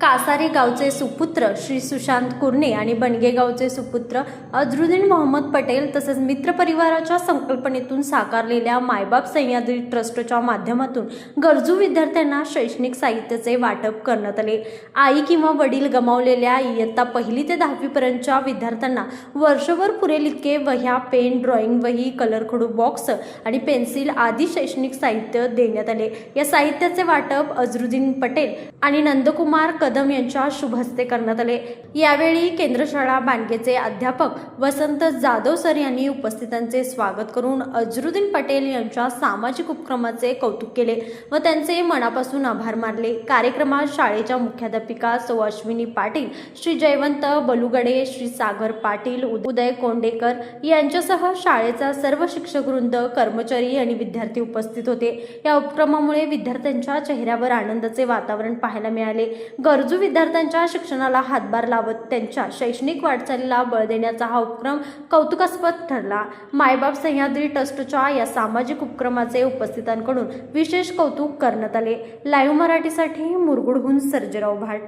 कासारी गावचे सुपुत्र श्री सुशांत कुर्णे आणि बनगे गावचे सुपुत्र अझरुद्दीन मोहम्मद पटेल तसेच मित्र परिवाराच्या संकल्पनेतून साकारलेल्या मायबाप सह्याद्री ट्रस्टच्या माध्यमातून गरजू विद्यार्थ्यांना शैक्षणिक साहित्याचे वाटप करण्यात आले। आई किंवा वडील गमावलेल्या इयत्ता 1 ते 10वी पर्यंतच्या विद्यार्थ्यांना वर्षभर पुरेल इतके वह्या, पेन, ड्रॉइंग वही, कलर खडू बॉक्स आणि पेन्सिल आदी शैक्षणिक साहित्य देण्यात आले। या साहित्याचे वाटप अझरुद्दीन पटेल आणि नंदकुमार कदम यांच्या शुभ हस्ते करण्यात आले। यावेळी केंद्रशाळा बांडगेचे अध्यापक वसंत जाधव सर यांनी उपस्थितांचे स्वागत करून अझरुद्दीन पटेल यांच्या सामाजिक उपक्रमाचे कौतुक केले व त्यांचे मनापासून आभार मानले। कार्यक्रमात शाळेच्या मुख्याध्यापिका सौ अश्विनी पाटील, श्री जयवंत बलुगडे, श्री सागर पाटील, उदय कोंडेकर यांच्यासह शाळेचा सर्व शिक्षक वृंद, कर्मचारी आणि विद्यार्थी उपस्थित होते। या उपक्रमामुळे विद्यार्थ्यांच्या चेहऱ्यावर आनंदाचे वातावरण पाहायला मिळाले। गरजू विद्यार्थ्यांच्या शिक्षणाला हातभार लावत त्यांच्या शैक्षणिक वाटचालीला बळ देण्याचा हा उपक्रम कौतुकास्पद ठरला। मायबाप सह्याद्री ट्रस्टच्या या सामाजिक उपक्रमाचे उपस्थितांकडून विशेष कौतुक करण्यात आले। लाईव्ह मराठीसाठी मुरगुडहून सर्जेराव भाट।